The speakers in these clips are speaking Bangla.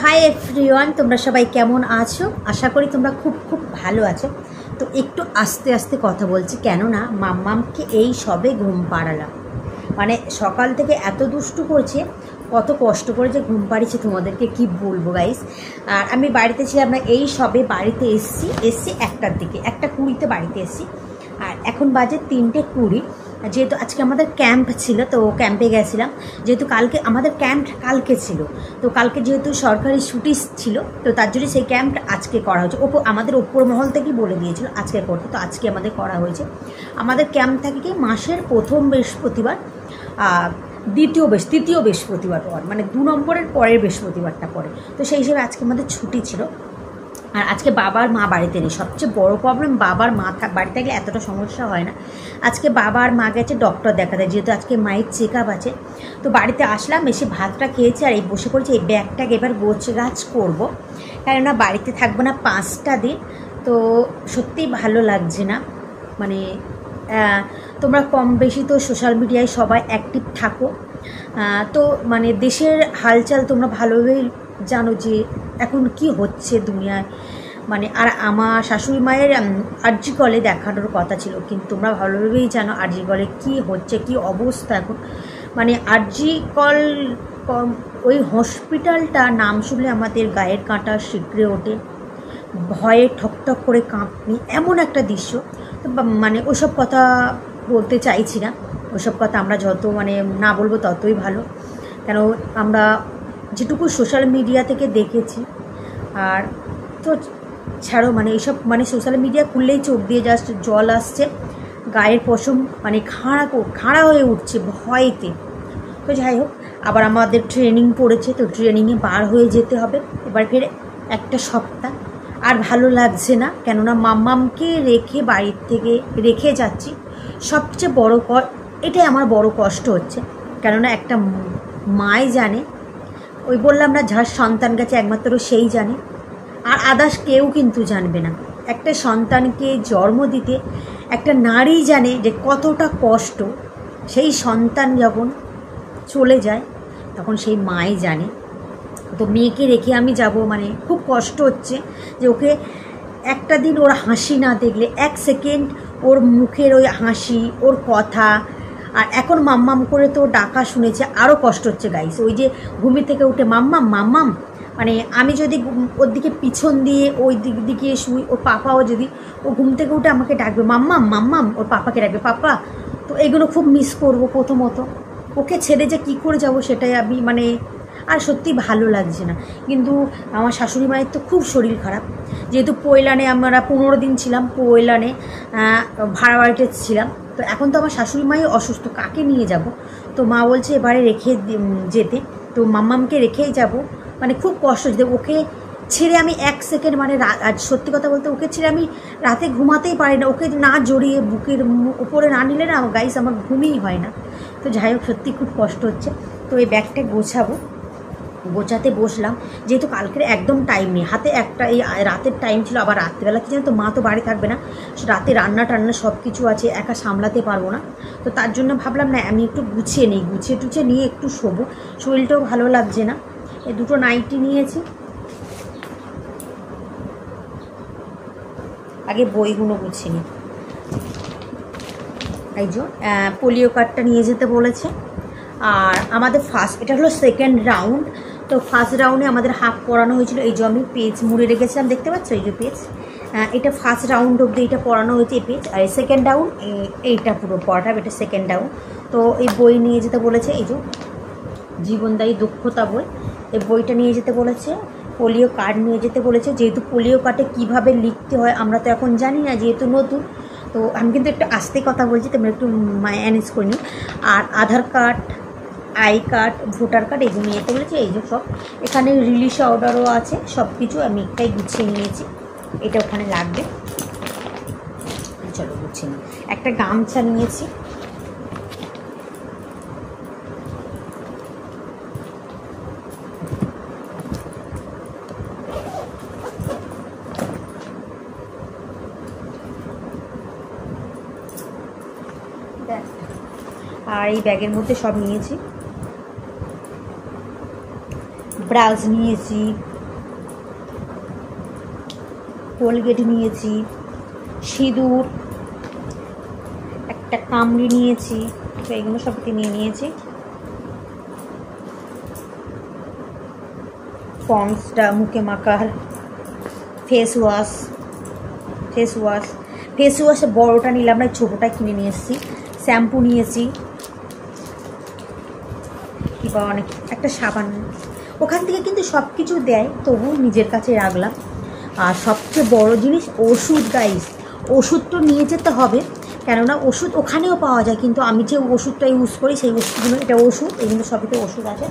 হাই এভরিওয়ান, তোমরা সবাই কেমন আছো? আশা করি তোমরা খুব খুব ভালো আছো। তো একটু আস্তে আস্তে কথা বলছি, কেননা মাম্মামকে এই সবে ঘুম পাড়ালাম। মানে সকাল থেকে এত দুষ্টু করছে, কত কষ্ট করে যে ঘুম পাড়িয়েছে তোমাদেরকে কি বলবো গাইস। আর আমি বাড়িতে ছিলাম না, এই সবে বাড়িতে এসছি 1টার দিকে, 1:20 বাড়িতে এসছি। আর এখন বাজে 3:20। যেহেতু আজকে আমাদের ক্যাম্প ছিল, তো ক্যাম্পে গেছিলাম। যেহেতু কালকে আমাদের ক্যাম্প কালকে ছিল, তো কালকে যেহেতু সরকারি ছুটি ছিল, তো তার জন্য সেই ক্যাম্প আজকে করা হয়েছে। আমাদের ওপর মহল থেকেই বলে দিয়েছিল আজকে করতে, তো আজকে আমাদের করা হয়েছে। আমাদের ক্যাম্প থাকে কি মাসের প্রথম বৃহস্পতিবার, তৃতীয় বৃহস্পতিবার পর, মানে 2 নম্বরের পরের বৃহস্পতিবারটা পরে। তো সেই হিসেবে আজকে আমাদের ছুটি ছিল। আর আজকে বাবার মা বাড়িতে নেই। সবচেয়ে বড় প্রবলেম, বাবার মা বাড়িতে গেলে এতটা সমস্যা হয় না। আজকে বাবার মা গেছে ডক্টর দেখাতে, যেহেতু আজকে মায়ের চেক আপ আছে। তো বাড়িতে আসলাম, এসে ভাতটা খেয়েছি আর এই বসে পড়েছি। এই ব্যাগটাকে এবার গোছগাছ করবো, কেননা বাড়িতে থাকবো না 5টা দিন। তো সত্যিই ভালো লাগছে না। মানে তোমরা কম বেশি তো সোশ্যাল মিডিয়ায় সবাই অ্যাক্টিভ থাকো, তো মানে দেশের হালচাল তোমরা ভালোভাবেই জানো যে এখন কি হচ্ছে দুনিয়ায়। মানে আর আমার শাশুড়ি মায়ের আরজি কলে দেখানোর কথা ছিল, কিন্তু তোমরা ভালোভাবেই জানো আরজি কলে কী হচ্ছে, কি অবস্থা এখন। মানে আরজি কল ওই হসপিটালটা নাম শুনলে আমাদের গায়ের কাঁটা শিগড়ে ওঠে, ভয়ে ঠকঠক করে কাঁপনি, এমন একটা দৃশ্য। তো মানে ওসব কথা বলতে চাইছি না। ওসব কথা আমরা যত মানে না বলবো ততই ভালো, কেন আমরা যেটুকু সোশ্যাল মিডিয়া থেকে দেখেছি। আর তো ছাড়ো, মানে এইসব মানে সোশ্যাল মিডিয়া খুললেই চোখ দিয়ে জাস্ট জল আসছে, গায়ের পশম মানে খাড়া হয়ে উঠছে ভয়েতে। তো যাই হোক, আবার আমাদের ট্রেনিং পড়েছে, তো ট্রেনিংয়ে বার হয়ে যেতে হবে। এবার ফের একটা সপ্তাহ আর ভালো লাগছে না, কেননা মাম্মামকে রেখে বাড়ির থেকে রেখে যাচ্ছি। সবচেয়ে বড় এটাই আমার বড় কষ্ট হচ্ছে, কেননা একটা মাই জানে, ওই বললাম না যার সন্তান গেছে একমাত্র সেই জানে, আর আদার্স কেউ কিন্তু জানবে না। একটা সন্তানকে জন্ম দিতে একটা নারী জানে যে কতটা কষ্ট। সেই সন্তান যখন চলে যায় তখন সেই মাই জানে। তো মেয়েকে রেখে আমি যাব, মানে খুব কষ্ট হচ্ছে যে ওকে একটা দিন ওর হাসি না দেখলে, 1 সেকেন্ড ওর মুখের ওই হাসি, ওর কথা, আর এখন মাম্মাম করে তো ডাকা শুনেছে, আরও কষ্ট হচ্ছে গাইস। ওই যে ঘুমি থেকে উঠে মাম্মাম মাম্মাম, মানে আমি যদি ওর দিকে পিছন দিয়ে ওই দিকে শুই, ওর পাপাও যদি ও ঘুম থেকে উঠে আমাকে ডাকবে মাম্মাম মাম্মাম, ওর পাপাকে ডাকবে পাপা। তো এগুলো খুব মিস করবো। প্রথমত ওকে ছেড়ে যে কী করে যাব সেটাই আমি মানে আর সত্যি ভালো লাগছে না। কিন্তু আমার শাশুড়ি মায়ের তো খুব শরীর খারাপ, যেহেতু পৈলানে আমরা 15 দিন ছিলাম, পৈলানে ভাড়া বাড়িতে ছিলাম। তো এখন তো আমার শাশুড়ি মাই অসুস্থ, কাকে নিয়ে যাব? তো মা বলছে এবারে রেখে যেতে, তো মাম্মামকে রেখেই যাব। মানে খুব কষ্ট যে ওকে ছেড়ে আমি 1 সেকেন্ড, মানে আজ সত্যি কথা বলতে ওকে ছেড়ে আমি রাতে ঘুমাতেই পারি না। ওকে না জড়িয়ে বুকের উপরে না নিলে না গাইস আমার ঘুমই হয় না। তো যাই হোক, সত্যি খুব কষ্ট হচ্ছে। তো এই ব্যাগটা গোছাতে বসলাম, যেহেতু কালকের একদম টাইম নেই হাতে। একটা এই রাতের টাইম ছিল, আবার রাত্রিবেলা কি জানো তো, মা তো বাড়ি থাকবে না, রাতে রান্না টান্না সব কিছু আছে, একা সামলাতে পারবো না। তো তার জন্য ভাবলাম না আমি একটু গুছিয়ে নিই, গুছিয়ে নিয়ে একটু শোবো, শরীরটাও ভালো লাগছে না। এই 2টো নাইটি নিয়েছি। আগে বইগুলো গুছিয়ে নিই। এই যে পোলিও কার্ডটা নিয়ে যেতে বলেছে। আর আমাদের এটা হলো 2nd রাউন্ড। তো 1st রাউন্ডে আমাদের হাফ পড়ানো হয়েছিল। এই যে আমি পেজ মুড়ে রেখেছিলাম, দেখতে পাচ্ছ এই যে পেজ, এটা 1st রাউন্ড অবধি এটা পড়ানো হয়েছে এই পেজ। আর 2nd রাউন্ড এইটা পুরো পড়াটা, এটা 2nd রাউন্ড। তো এই বই নিয়ে যেতে বলেছে, এই যে জীবনদায়ী দক্ষতা বই, এই বইটা নিয়ে যেতে বলেছে। পোলিও কার্ড নিয়ে যেতে বলেছে, যেহেতু পোলিও কার্ডে কীভাবে লিখতে হয় আমরা তো এখন জানি না, যেহেতু নতুন। তো আমি কিন্তু একটু আস্তে কথা বলছি, তোমরা একটু ম্যানেজ করে নিও। আর Aadhaar card, I card, voter card এগুলো নিয়ে যেতে বলেছে। এই যে সব এখানে রিলিজ অর্ডারও আছে, সব কিছু আমি একটাই গুছিয়ে নিয়েছি। এটা ওখানে লাগবে, চলো গুছিয়ে নিই। একটা গামছা নিয়েছি। আর এই ব্যাগের মধ্যে সব নিয়েছি, ব্রাউজ নিয়েছি, কোলগেট নিয়েছি, সিঁদুর, একটা কামড়ি নিয়েছি, তো এগুলো সব নিয়ে নিয়েছি। পন্ডসটা মুখে মাখার ফেস ওয়াশ বড়োটা নিলাম না, ছোটোটা কিনে নিয়ে এসেছি। শ্যাম্পু নিয়েছি, কিংবা অনেক একটা সাবান। ওখান থেকে কিন্তু সব কিছু দেয়, তবু নিজের কাছে রাখলাম। আর সবচেয়ে বড় জিনিস ওষুধ গাইস, ওষুধ তো নিয়ে যেতে হবে, কেননা ওষুধ ওখানেও পাওয়া যায়, কিন্তু আমি যে ওষুধটা ইউজ করি সেই ওষুধগুলো, এটা ওষুধ, এগুলো সবই ওষুধ আছে।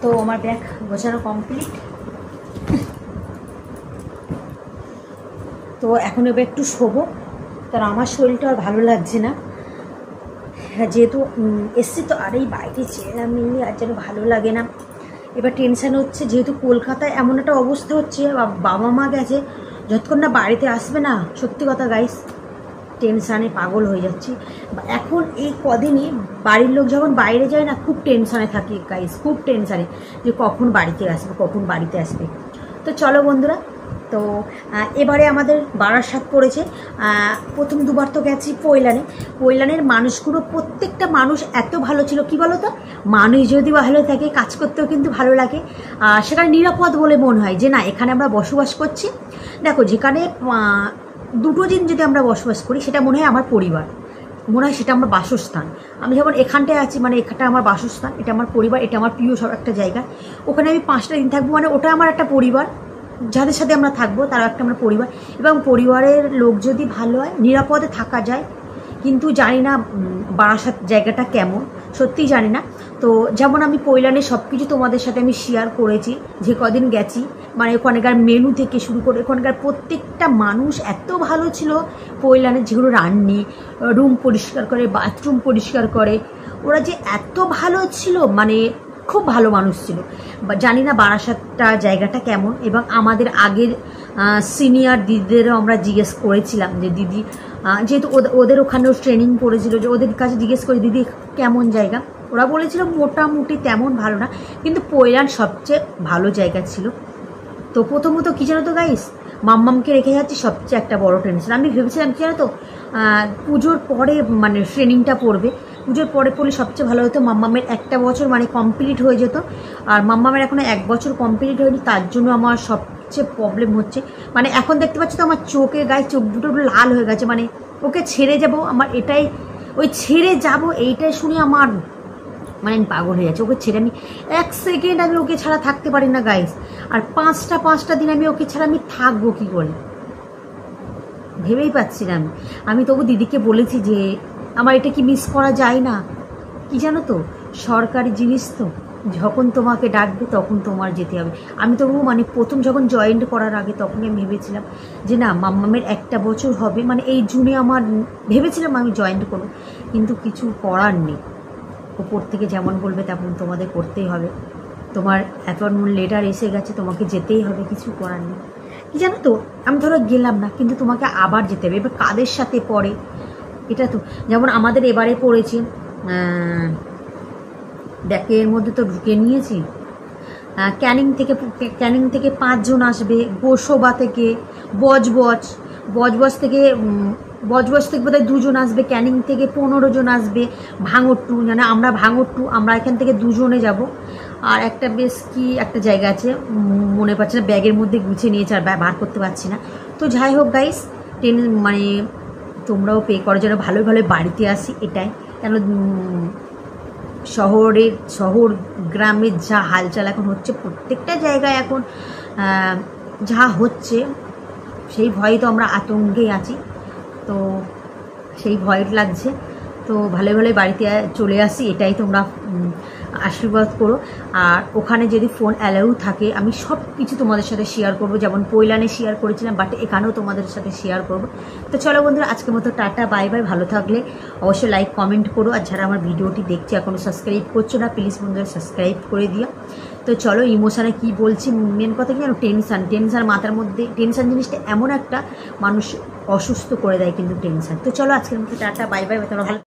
তো আমার ব্যাগ গোছানো কমপ্লিট। তো এখন এবার একটু শোবো, কারণ আমার শরীরটা আর ভালো লাগছে না, যেহেতু এসছি তো। আর এই বাইরে চেয়ার মিললে আর যেন ভালো লাগে না। এবার টেনশান হচ্ছে, যেহেতু কলকাতায় এমন একটা অবস্থা হচ্ছে, বাবা মা গেছে, যতক্ষণ না বাড়িতে আসবে না, সত্যি কথা গাইস, টেনশানে পাগল হয়ে যাচ্ছি। এখন এই কদিনই বাড়ির লোক যখন বাইরে যায় না, খুব টেনশানে থাকি গাইস, খুব টেনশানে, যে কখন বাড়িতে আসবে। তো চলো বন্ধুরা, তো এবারে আমাদের বারাসাত পড়েছে। প্রথম দুবার তো গেছি পৈলানের মানুষগুলো, প্রত্যেকটা মানুষ এত ভালো ছিল, কি বলো তো, মানুষ যদি ভালো থাকে কাজ করতেও কিন্তু ভালো লাগে। সেখানে নিরাপদ বলে মনে হয়, যে না এখানে আমরা বসবাস করছি। দেখো, যেখানে দুটো দিন যদি আমরা বসবাস করি, সেটা মনে হয় আমার পরিবার, মনে হয় সেটা আমার বাসস্থান। আমি যেমন এখানটায় আছি, মানে এখানটা আমার বাসস্থান, এটা আমার পরিবার, এটা আমার প্রিয় সব একটা জায়গা। ওখানে আমি 5টা দিন থাকবো, মানে ওটা আমার একটা পরিবার, যাদের সাথে আমরা থাকবো তারা একটা আমার পরিবার। এবং পরিবারের লোক যদি ভালো হয়, নিরাপদে থাকা যায়। কিন্তু জানি না বারাসাত জায়গাটা কেমন, সত্যিই জানি না। তো যেমন আমি পৈলানে সব কিছু তোমাদের সাথে আমি শেয়ার করেছি, যে কদিন গেছি, মানে ওখানকার মেনু থেকে শুরু করে ওখানকার প্রত্যেকটা মানুষ এত ভালো ছিল। পৈলানের যেগুলো রান্নি, রুম পরিষ্কার করে, বাথরুম পরিষ্কার করে, ওরা যে এত ভালো ছিল, মানে খুব ভালো মানুষ ছিল। জানি না বারাসাতটা জায়গাটা কেমন। এবং আমাদের আগের সিনিয়র দিদিদেরও আমরা জিজ্ঞেস করেছিলাম, যে দিদি, যেহেতু ওদের ওখানেও ট্রেনিং পড়েছিল, যে ওদের কাছে জিজ্ঞেস করে দিদি কেমন জায়গা, ওরা বলেছিল মোটামুটি তেমন ভালো না, কিন্তু পৈলান সবচেয়ে ভালো জায়গা ছিল। তো প্রথমত কী জানো তো গাইস, মাম্মামকে রেখে যাচ্ছি, সবচেয়ে একটা বড় টেনশন। আমি ভেবেছিলাম কী জানো তো, পুজোর পরে মানে ট্রেনিংটা পড়বে, পুজোর পরে পড়লে সবচেয়ে ভালো হতো। মাম্মামের 1 বছর মানে কমপ্লিট হয়ে যেত, আর মাম্মামের এখনও 1 বছর কমপ্লিট হয়নি, তার জন্য আমার সবচেয়ে প্রবলেম হচ্ছে। মানে এখন দেখতে পাচ্ছি তো আমার চোখে গায়ে চোখ দুটো লাল হয়ে গেছে, মানে ওকে ছেড়ে যাব, আমার এটাই, ওই ছেড়ে যাব এইটাই শুনে আমার মানে আমি পাগল হয়ে যাচ্ছি। ওকে ছেড়ে আমি 1 সেকেন্ড আমি ওকে ছাড়া থাকতে পারি না গাইস। আর 5টা দিন আমি ওকে ছাড়া আমি থাকবো কী করে, ভেবেই পাচ্ছি না। আমি তবু দিদিকে বলেছি যে আমার এটা কি মিস করা যায় না, কি জানো তো, সরকারি জিনিস তো, যখন তোমাকে ডাকবে তখন তোমার যেতে হবে। আমি তবু মানে প্রথম যখন জয়েন্ট করার আগে তখনই আমি ভেবেছিলাম যে না, মাম্মামের 1 বছর হবে, মানে এই জুনে আমার ভেবেছিলাম আমি জয়েন্ট করব, কিন্তু কিছু করার নেই। ওপর থেকে যেমন বলবে তেমন তোমাদের করতেই হবে। তোমার অ্যাপয়েন্টমেন্ট লেটার এসে গেছে, তোমাকে যেতেই হবে, কিছু করার নেই। কি জানো তো, আমি ধরো গেলাম না, কিন্তু তোমাকে আবার যেতে হবে। এবার কাদের সাথে পড়ে এটা তো, যেমন আমাদের এবারে পড়েছি, দেখে এর মধ্যে তো ঢুকে নিয়েছি, ক্যানিং থেকে 5 জন আসবে, গোসবা থেকে, বজবজ থেকে বোধহয় 2 জন আসবে, ক্যানিং থেকে 15 জন আসবে, ভাঙরটু, মানে আমরা ভাঙরটু, আমরা এখান থেকে 2 জনে যাব। আর একটা বেশ কি একটা জায়গা আছে, মনে পাচ্ছে না, ব্যাগের মধ্যে গুছিয়ে নিয়েছে, আর বার করতে পারছি না। তো যাই হোক গাইস, মানে তোমরাও পে করো যেন ভালো ভালো বাড়িতে আসি, এটাই। কেন শহর গ্রামের যা হালচাল এখন হচ্ছে, প্রত্যেকটা জায়গায় এখন যা হচ্ছে, সেই ভয়ে তো আমরা আতঙ্কেই আছি। তো সেই ভয় লাগছে। তো ভালো ভালোই বাড়িতে চলে আসি, এটাই তোমরা আশীর্বাদ করো। আর ওখানে যদি ফোন অ্যালাউ থাকে আমি সব কিছু তোমাদের সাথে শেয়ার করব, যেমন পৈলানে শেয়ার করেছিলাম, বাট এখানেও তোমাদের সাথে শেয়ার করব। তো চলো বন্ধুরা, আজকের মতো টাটা, বাই বাই। ভালো থাকলে অবশ্যই লাইক কমেন্ট করো, আর যারা আমার ভিডিওটি দেখছে এখনও সাবস্ক্রাইব করছো না, প্লিজ বন্ধুরা সাবস্ক্রাইব করে দিও। তো চলো, ইমোশানে কি বলছি, মেন কথা কি জানো, টেনশান মাথার মধ্যে, টেনশান জিনিসটা এমন একটা মানুষ অসুস্থ করে দেয় কিন্তু টেনশান। তো চলো আজকের মতো টাটা, বাই বাই। তোমরা ভালো